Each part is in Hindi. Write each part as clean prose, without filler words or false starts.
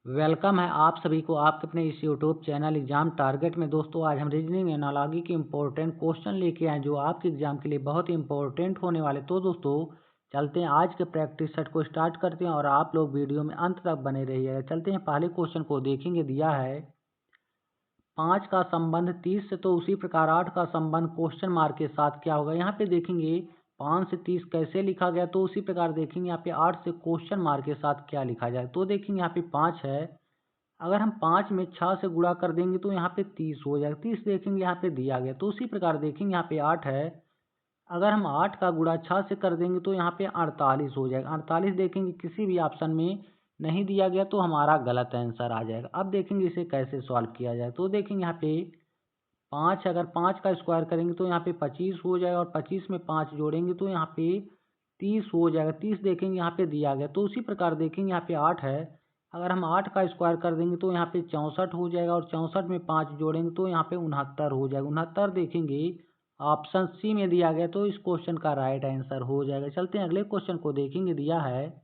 वेलकम है आप सभी को आपके अपने इस यूट्यूब चैनल एग्जाम टारगेट में। दोस्तों आज हम रीजनिंग एनालॉजी के इम्पोर्टेंट क्वेश्चन लेके आए जो आपके एग्जाम के लिए बहुत ही इंपॉर्टेंट होने वाले। तो दोस्तों चलते हैं आज के प्रैक्टिस सेट को स्टार्ट करते हैं और आप लोग वीडियो में अंत तक बने रहिएगा। चलते हैं पहले क्वेश्चन को देखेंगे। दिया है 5 का संबंध 30 से, तो उसी प्रकार 8 का संबंध क्वेश्चन मार्क के साथ क्या होगा। यहाँ पे देखेंगे 5 से 30 कैसे लिखा गया, तो उसी प्रकार देखेंगे यहाँ पे 8 से क्वेश्चन मार्क के साथ क्या लिखा जाए। तो देखेंगे यहाँ पे 5 है, अगर हम 5 में 6 से गुणा कर देंगे तो यहाँ पे 30 हो जाएगा। 30 देखेंगे यहाँ पे दिया गया, तो उसी प्रकार देखेंगे यहाँ पे 8 है, अगर हम 8 का गुणा 6 से कर देंगे तो यहाँ पे 48 हो जाएगा। 48 देखेंगे किसी भी ऑप्शन में नहीं दिया गया तो हमारा गलत आंसर आ जाएगा। अब देखेंगे इसे कैसे सॉल्व किया जाए। तो देखेंगे यहाँ पे 5, अगर 5 का स्क्वायर करेंगे तो यहाँ पे 25 हो जाएगा और 25 में 5 जोड़ेंगे तो यहाँ पे 30 हो जाएगा। 30 देखेंगे यहाँ पे दिया गया, तो उसी प्रकार देखेंगे यहाँ पे 8 है, अगर हम 8 का स्क्वायर कर देंगे तो यहाँ पे 64 हो जाएगा और 64 में 5 जोड़ेंगे तो यहाँ पे 69 हो जाएगा। 69 देखेंगे ऑप्शन सी में दिया गया, तो इस क्वेश्चन का राइट आंसर हो जाएगा। चलते हैं अगले क्वेश्चन को देखेंगे। दिया है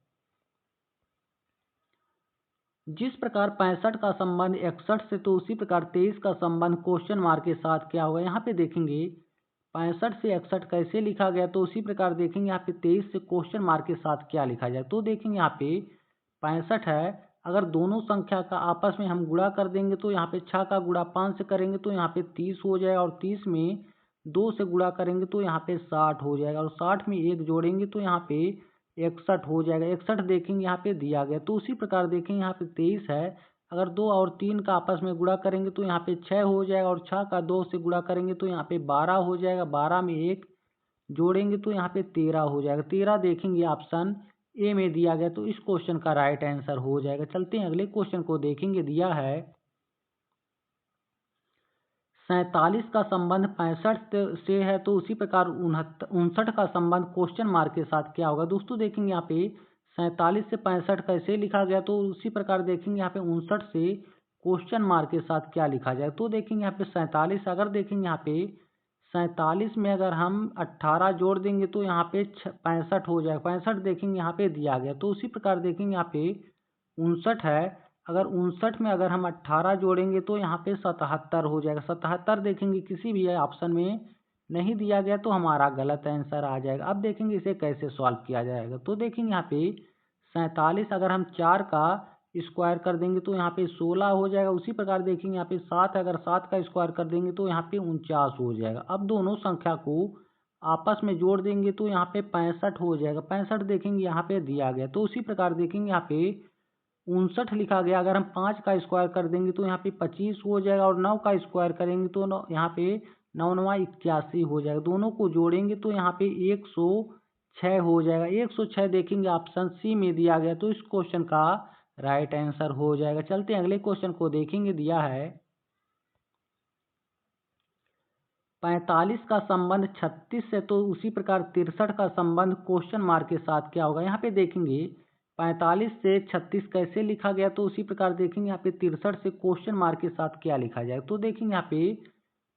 जिस प्रकार 65 का संबंध 61 से, तो उसी प्रकार 23 का संबंध क्वेश्चन मार्क के साथ क्या होगा। यहाँ पे देखेंगे 65 से 61 कैसे लिखा गया, तो उसी प्रकार देखेंगे यहाँ पे 23 से क्वेश्चन मार्क के साथ क्या लिखा जाए। तो देखेंगे यहाँ पे 65 है, अगर दोनों संख्या का आपस में हम गुणा कर देंगे तो यहाँ पे 6 का गुणा 5 से करेंगे तो यहाँ पे 30 हो जाएगा और 30 में 2 से गुणा करेंगे तो यहाँ पे 60 हो जाएगा और 60 में 1 जोड़ेंगे तो यहाँ पे 61 हो जाएगा। 61 देखेंगे यहाँ पे दिया गया, तो उसी प्रकार देखेंगे यहाँ पे 23 है, अगर 2 और 3 का आपस में गुणा करेंगे तो यहाँ पे 6 हो जाएगा और 6 का 2 से गुणा करेंगे तो यहाँ पे 12 हो जाएगा। 12 में 1 जोड़ेंगे तो यहाँ पे 13 हो जाएगा। 13 देखेंगे ऑप्शन ए में दिया गया, तो इस क्वेश्चन का राइट आंसर हो जाएगा। चलते हैं अगले क्वेश्चन को देखेंगे। दिया है 47 का संबंध 65 से है, तो उसी प्रकार 59 का संबंध क्वेश्चन मार्क के साथ क्या होगा। दोस्तों देखेंगे यहाँ पे 47 से 65 कैसे लिखा गया, तो उसी प्रकार देखेंगे यहाँ पे 59 से क्वेश्चन मार्क के साथ क्या लिखा जाए। तो देखेंगे यहाँ पे 47, अगर देखेंगे यहाँ पे 47 में अगर हम 18 जोड़ देंगे तो यहाँ पे 65 हो जाएगा। 65 देखेंगे यहाँ पे दिया गया, तो उसी प्रकार देखेंगे यहाँ पे 59 है, अगर 59 में अगर हम 18 जोड़ेंगे तो यहाँ पे 77 हो जाएगा। 77 देखेंगे किसी भी ऑप्शन में नहीं दिया गया तो हमारा गलत आंसर आ जाएगा। अब देखेंगे इसे कैसे सॉल्व किया जाएगा। तो देखेंगे यहाँ पे 47, अगर हम 4 का स्क्वायर कर देंगे तो यहाँ पे 16 हो जाएगा। उसी प्रकार देखेंगे यहाँ पे 7, अगर 7 का स्क्वायर कर देंगे तो यहाँ पे 49 हो जाएगा। अब दोनों संख्या को आपस में जोड़ देंगे तो यहाँ पे 65 हो जाएगा। 65 देखेंगे यहाँ पे दिया गया, तो उसी प्रकार देखेंगे यहाँ पे 59 लिखा गया, अगर हम 5 का स्क्वायर कर देंगे तो यहाँ पे 25 हो जाएगा और 9 का स्क्वायर करेंगे तो यहाँ पे 9 9 81 हो जाएगा। दोनों को जोड़ेंगे तो यहाँ पे 106 हो जाएगा। 106 देखेंगे ऑप्शन सी में दिया गया, तो इस क्वेश्चन का राइट आंसर हो जाएगा। चलते हैं अगले क्वेश्चन को देखेंगे। दिया है 45 का संबंध 36 से, तो उसी प्रकार 63 का संबंध क्वेश्चन मार्क के साथ क्या होगा। यहाँ पे देखेंगे 45 से 36 कैसे लिखा गया, तो उसी प्रकार देखेंगे यहाँ पे 63 से क्वेश्चन मार्क के साथ क्या लिखा जाए। तो देखेंगे यहाँ पे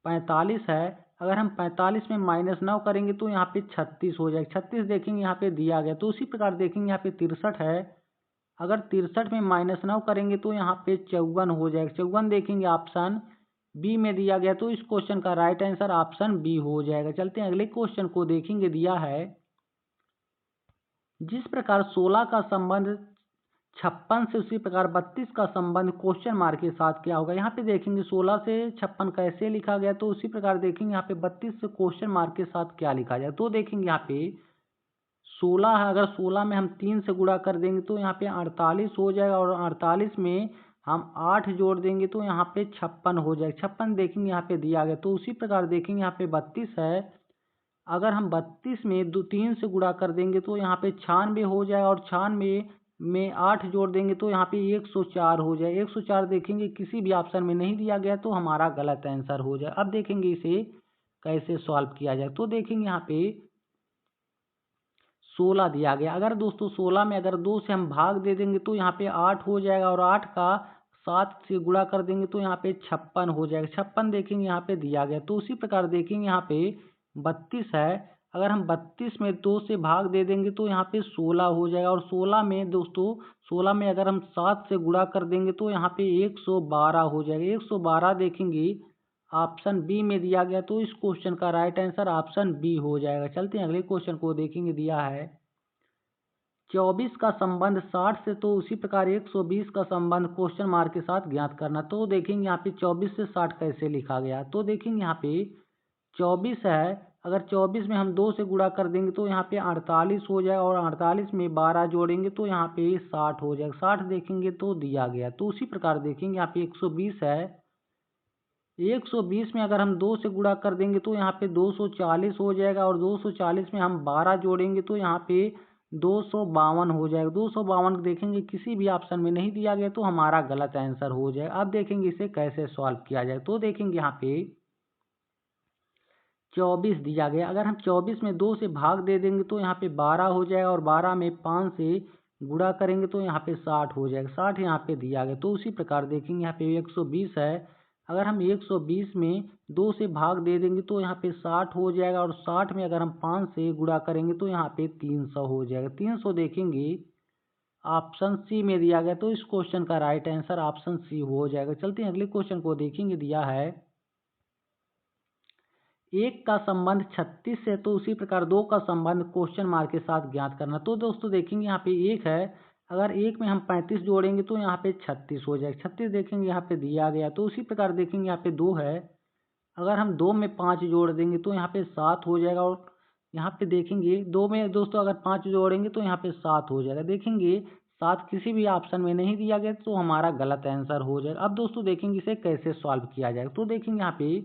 45 है, अगर हम 45 में -9 करेंगे तो यहाँ पे 36 हो जाएगा। 36 देखेंगे यहाँ पे दिया गया, तो उसी प्रकार देखेंगे यहाँ पे 63 है, अगर 63 में -9 करेंगे तो यहाँ पे 54 हो जाएगा। 54 देखेंगे ऑप्शन बी में दिया गया, तो इस क्वेश्चन का राइट आंसर ऑप्शन बी हो जाएगा। चलते हैं अगले क्वेश्चन को देखेंगे। दिया है जिस प्रकार 16 का संबंध 56 से, उसी प्रकार 32 का संबंध क्वेश्चन मार्क के साथ क्या होगा। यहाँ पे देखेंगे 16 से 56 कैसे लिखा गया, तो उसी प्रकार देखेंगे यहाँ पे 32 से क्वेश्चन मार्क के साथ क्या लिखा जाए। तो देखेंगे यहाँ पे 16 है, अगर 16 में हम 3 से गुणा कर देंगे तो यहाँ पे 48 हो जाएगा और 48 में हम 8 जोड़ देंगे तो यहाँ पे 56 हो जाएगा। 56 देखेंगे यहाँ पे दिया गया, तो उसी प्रकार देखेंगे यहाँ पे 32 है, अगर हम 32 में 3 से गुणा कर देंगे तो यहाँ पे 96 हो जाएगा और 96 में 8 जोड़ देंगे तो यहाँ पे 104 हो जाएगा। 104 देखेंगे किसी भी ऑप्शन में नहीं दिया गया तो हमारा गलत आंसर हो जाए। अब देखेंगे इसे कैसे सॉल्व किया जाए। तो देखेंगे यहाँ पे 16 दिया गया, अगर दोस्तों 16 में अगर 2 से हम भाग दे देंगे तो यहाँ पे 8 हो जाएगा और 8 का 7 से गुणा कर देंगे तो यहाँ पे 56 हो जाएगा। 56 देखेंगे यहाँ पे दिया गया, तो उसी प्रकार देखेंगे यहाँ पे 32 है, अगर हम 32 में 2 से भाग दे देंगे तो यहाँ पे 16 हो जाएगा, और 16 में दोस्तों 16 में अगर हम 7 से गुणा कर देंगे तो यहाँ पे 112 हो जाएगा। 112 देखेंगे ऑप्शन बी में दिया गया, तो इस क्वेश्चन का राइट आंसर ऑप्शन बी हो जाएगा। चलते हैं अगले क्वेश्चन को देखेंगे। दिया है 24 का संबंध 60 से, तो उसी प्रकार 120 का संबंध क्वेश्चन मार्क के साथ ज्ञात करना। तो देखेंगे यहाँ पे 24 से 60 कैसे लिखा गया। तो देखेंगे यहाँ पे 24 है, अगर 24 में हम 2 से गुणा कर देंगे तो यहाँ पे 48 हो जाएगा, और 48 में 12 जोड़ेंगे तो यहाँ पे 60 हो जाएगा। 60 देखेंगे तो दिया गया। तो उसी प्रकार देखेंगे यहाँ पे 120 है, 120 में अगर हम 2 से गुणा कर देंगे तो यहाँ पे 240 हो जाएगा, और 240 में हम 12 जोड़ेंगे तो यहाँ पे 252 हो जाएगा। 252 देखेंगे किसी भी ऑप्शन में नहीं दिया गया, तो हमारा गलत आंसर हो जाएगा। अब देखेंगे इसे कैसे सॉल्व किया जाए। तो देखेंगे यहाँ पे 24 दिया गया, अगर हम 24 में 2 से भाग दे देंगे तो यहाँ पे 12 हो जाएगा, और 12 में 5 से गुणा करेंगे तो यहाँ पे 60 हो जाएगा। 60 यहाँ पे दिया गया। तो उसी प्रकार देखेंगे यहाँ पे 120 है, अगर हम 120 में 2 से भाग दे देंगे तो यहाँ पे 60 हो जाएगा, और 60 में अगर हम 5 से गुणा करेंगे तो यहाँ पे 300 हो जाएगा। 300 देखेंगे ऑप्शन सी में दिया गया, तो इस क्वेश्चन का राइट आंसर ऑप्शन सी हो जाएगा। चलते हैं अगले क्वेश्चन को देखेंगे। दिया है 1 का संबंध 36 से, तो उसी प्रकार 2 का संबंध क्वेश्चन मार्क के साथ ज्ञात करना। तो दोस्तों देखेंगे यहाँ पे 1 है, अगर 1 में हम 35 जोड़ेंगे तो यहाँ पे 36 हो जाएगा। 36 देखेंगे यहाँ पे दिया गया। तो उसी प्रकार देखेंगे यहाँ पे 2 है, अगर हम 2 में 5 जोड़ देंगे तो यहाँ पे 7 हो जाएगा, और यहाँ पे देखेंगे 2 में दोस्तों अगर 5 जोड़ेंगे तो यहाँ पे 7 हो जाएगा। देखेंगे 7 किसी भी ऑप्शन में नहीं दिया गया, तो हमारा गलत आंसर हो जाएगा। अब दोस्तों देखेंगे इसे कैसे सॉल्व किया जाएगा। तो देखेंगे यहाँ पे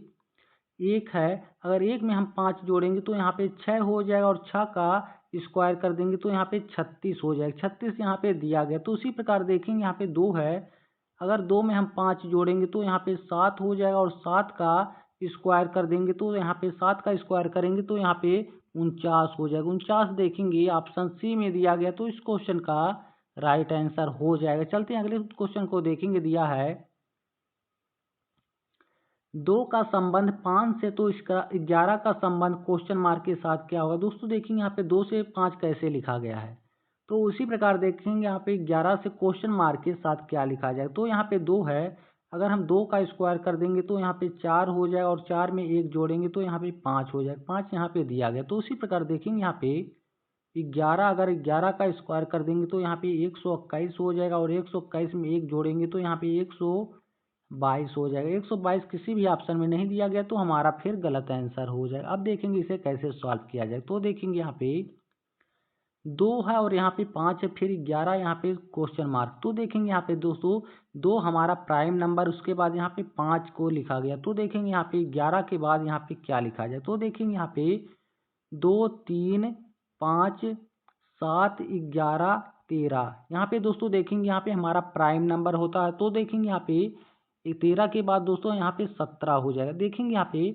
1 है, अगर 1 में हम 5 जोड़ेंगे तो यहाँ पे 6 हो जाएगा, और 6 का स्क्वायर कर देंगे तो यहाँ पे 36 हो जाएगा। 36 यहाँ पे दिया गया। तो उसी प्रकार देखेंगे यहाँ पे 2 है, अगर 2 में हम 5 जोड़ेंगे तो यहाँ पे 7 हो जाएगा, और 7 का स्क्वायर कर देंगे तो यहाँ पे 7 का स्क्वायर करेंगे तो यहाँ पे 49 हो जाएगा। 49 देखेंगे ऑप्शन सी में दिया गया, तो इस क्वेश्चन का राइट आंसर हो जाएगा। चलते हैं अगले क्वेश्चन को देखेंगे। दिया है 2 का संबंध 5 से, तो इसका 11 का संबंध क्वेश्चन मार्क के साथ क्या होगा। दोस्तों देखेंगे यहाँ पे 2 से 5 कैसे लिखा गया है। तो उसी प्रकार देखेंगे यहाँ पे 11 से क्वेश्चन मार्क के साथ क्या लिखा जाए। तो यहाँ पे 2 है, अगर हम 2 का स्क्वायर कर देंगे तो यहाँ पे 4 हो जाएगा, और 4 में 1 जोड़ेंगे तो यहाँ पे 5 हो जाएगा। 5 यहाँ पे दिया गया। तो उसी प्रकार देखेंगे यहाँ पे 11, अगर 11 का स्क्वायर कर देंगे तो यहाँ पे 121 हो जाएगा, और 121 में 1 जोड़ेंगे तो यहाँ पे 122 हो जाएगा। 122 किसी भी ऑप्शन में नहीं दिया गया, तो हमारा फिर गलत आंसर हो जाएगा। अब देखेंगे इसे कैसे सॉल्व किया जाए। तो देखेंगे यहाँ पे 2 है, और यहाँ पे 5 है, फिर 11 यहाँ पे क्वेश्चन मार्क। तो देखेंगे यहाँ पे दोस्तों 2 हमारा प्राइम नंबर, उसके बाद यहाँ पे 5 को लिखा गया। तो देखेंगे यहाँ पे 11 के बाद यहाँ पे क्या लिखा जाए। तो देखेंगे यहाँ पे 2 3 5 7 11 13, यहाँ पे दोस्तों देखेंगे यहाँ पे हमारा प्राइम नंबर होता है। तो देखेंगे यहाँ पे 13 के बाद दोस्तों यहाँ पे 17 हो जाएगा। देखेंगे यहाँ पे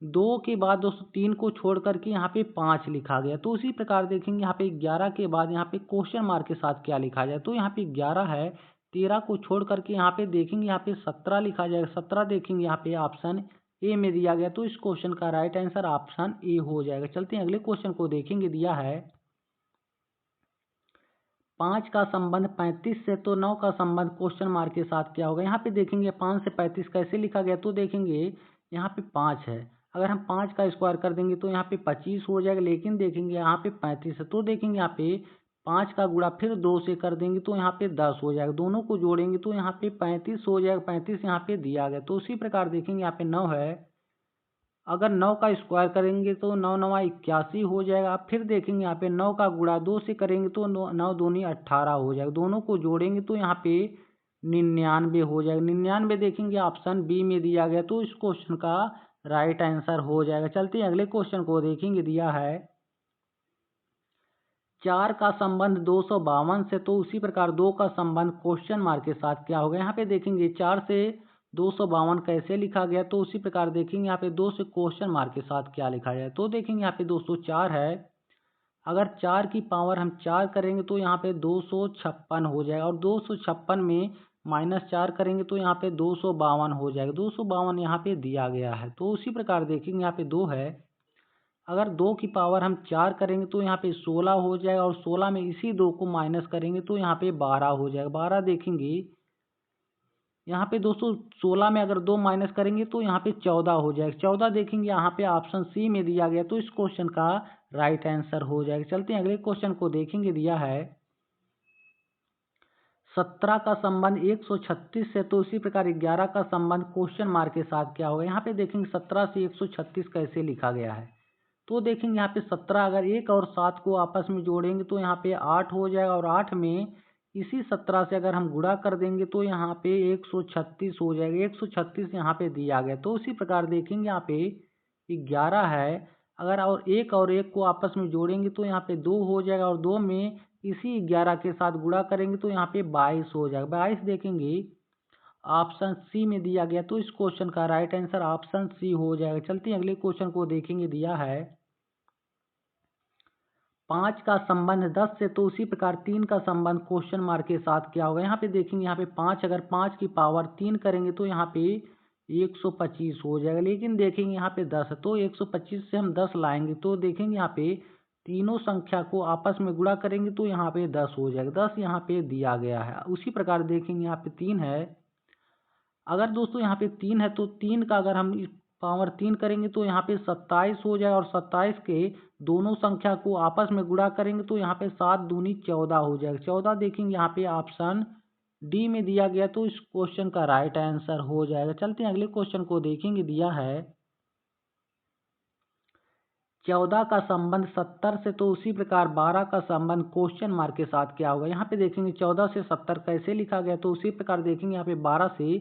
2 के बाद दोस्तों 3 को छोड़ करके यहाँ पे 5 लिखा गया। तो उसी प्रकार देखेंगे यहाँ पे 11 के बाद यहाँ पे क्वेश्चन मार्क के साथ क्या लिखा जाए। तो यहाँ पे 11 है, 13 को छोड़ करके यहाँ पे देखेंगे यहाँ पे 17 लिखा जाएगा। 17 देखेंगे यहाँ पे ऑप्शन ए में दिया गया, तो इस क्वेश्चन का राइट आंसर ऑप्शन ए हो जाएगा। चलते हैं अगले क्वेश्चन को देखेंगे। दिया है 5 का संबंध 35 से, तो 9 का संबंध क्वेश्चन मार्क के साथ क्या होगा। यहाँ पे देखेंगे 5 से 35 कैसे लिखा गया। तो देखेंगे यहाँ पे 5 है, अगर हम 5 का स्क्वायर कर देंगे तो यहाँ पे 25 हो जाएगा, लेकिन देखेंगे यहाँ पे 35 है। तो देखेंगे यहाँ पे 5 का गुणा फिर 2 से कर देंगे तो यहाँ पे 10 हो जाएगा। दोनों को जोड़ेंगे तो यहाँ पे 35 हो जाएगा। 35 यहाँ पे दिया गया। तो उसी प्रकार देखेंगे यहाँ पे 9 है, अगर 9 का स्क्वायर करेंगे तो 9 9 81 हो जाएगा। अब फिर देखेंगे यहाँ पे 9 का गुणा 2 से करेंगे तो 9 दूनी 18 हो जाएगा। दोनों को जोड़ेंगे तो यहाँ पे 99 हो जाएगा। 99 देखेंगे ऑप्शन बी में दिया गया, तो इस क्वेश्चन का राइट आंसर हो जाएगा। चलते हैं अगले क्वेश्चन को देखेंगे। दिया है 4 का संबंध 252 से, तो उसी प्रकार 2 का संबंध क्वेश्चन मार्क के साथ क्या होगा। यहाँ पे देखेंगे 4 से 252 कैसे लिखा गया। तो उसी प्रकार देखेंगे यहाँ पे 2 से क्वेश्चन मार्क के साथ क्या लिखा जाए। तो देखेंगे यहाँ पे दोस्तों 4 है, अगर 4 की पावर हम 4 करेंगे तो यहाँ पे 256 हो जाएगा, और 256 में -4 करेंगे तो यहाँ पे 252 हो जाएगा। 252 यहाँ पे दिया गया है। तो उसी प्रकार देखेंगे यहाँ पे 2 है, अगर 2 की पावर हम 4 करेंगे तो यहाँ पे 16 हो जाएगा, और 16 में इसी 2 को माइनस करेंगे तो यहाँ पे 12 हो जाएगा। 12 देखेंगे यहाँ पे दोस्तों 16 में अगर 2 माइनस करेंगे तो यहाँ पे 14 हो जाएगा। 14 देखेंगे यहाँ पे ऑप्शन सी में दिया गया, तो इस क्वेश्चन का राइट आंसर हो जाएगा। चलते हैं अगले क्वेश्चन को देखेंगे। दिया है 17 का संबंध 136 से, तो उसी प्रकार 11 का संबंध क्वेश्चन मार्क के साथ क्या होगा। यहाँ पे देखेंगे 17 से 136 कैसे लिखा गया है। तो देखेंगे यहाँ पे 17 अगर 1 और 7 को आपस में जोड़ेंगे तो यहाँ पे 8 हो जाएगा, और 8 में इसी 17 से अगर हम गुणा कर देंगे तो यहाँ पे 136 हो जाएगा। 136 यहाँ पे दिया गया। तो उसी प्रकार देखेंगे यहाँ पे 11 है, अगर और एक को आपस में जोड़ेंगे तो यहाँ पे 2 हो जाएगा, और 2 में इसी 11 के साथ गुणा करेंगे तो यहाँ पे 22 हो जाएगा। 22 देखेंगे ऑप्शन सी में दिया गया, तो इस क्वेश्चन का राइट आंसर ऑप्शन सी हो जाएगा। चलते हैं अगले क्वेश्चन को देखेंगे। दिया है 5 का संबंध 10 से, तो उसी प्रकार 3 का संबंध क्वेश्चन मार्क के साथ क्या होगा। यहाँ पे देखेंगे यहाँ पे 5 अगर 5 की पावर 3 करेंगे तो यहाँ पे 125 हो जाएगा, लेकिन देखेंगे यहाँ पे 10 है तो 125 से हम 10 लाएंगे तो देखेंगे यहाँ पे तीनों संख्या को आपस में गुणा करेंगे तो यहाँ पे 10 हो जाएगा। 10 यहाँ पे दिया गया है। उसी प्रकार देखेंगे यहाँ पे 3 है, अगर दोस्तों यहाँ पे 3 है तो 3 का अगर हम पावर 3 करेंगे तो यहाँ पे 27 हो जाएगा, और 27 के दोनों संख्या को आपस में गुणा करेंगे तो यहाँ पे 7 दूनी 14 हो जाएगा। 14 देखेंगे यहाँ पे ऑप्शन डी में दिया गया, तो इस क्वेश्चन का राइट आंसर हो जाएगा। चलते हैं अगले क्वेश्चन को देखेंगे। दिया है 14 का संबंध 70 से, तो उसी प्रकार 12 का संबंध क्वेश्चन मार्क के साथ क्या होगा। यहाँ पे देखेंगे 14 से 70 कैसे लिखा गया, तो उसी प्रकार देखेंगे यहाँ पे 12 से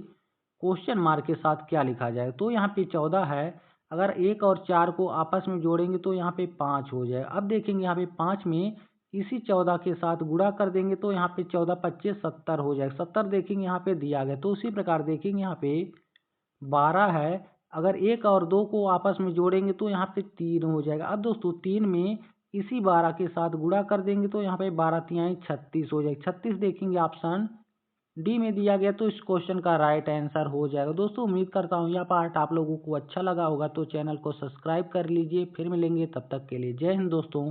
क्वेश्चन मार्क के साथ क्या लिखा जाएगा। तो यहाँ पे 14 है, अगर 1 और 4 को आपस में जोड़ेंगे तो यहाँ पे 5 हो जाएगा। अब देखेंगे यहाँ पे 5 में इसी 14 के साथ गुणा कर देंगे तो यहाँ पे 14 25 70 हो जाएगा। 70 देखेंगे यहाँ पे दिया गया, तो उसी प्रकार देखेंगे यहाँ पे 12 है, अगर 1 और 2 को आपस में जोड़ेंगे तो यहाँ पे 3 हो जाएगा। अब दोस्तों 3 में इसी 12 के साथ गुणा कर देंगे तो यहाँ पे 12 तिहाई 36 हो जाएगा। 36 देखेंगे ऑप्शन डी में दिया गया, तो इस क्वेश्चन का राइट आंसर हो जाएगा। दोस्तों उम्मीद करता हूँ यह पार्ट आप लोगों को अच्छा लगा होगा, तो चैनल को सब्सक्राइब कर लीजिए। फिर मिलेंगे, तब तक के लिए जय हिंद दोस्तों।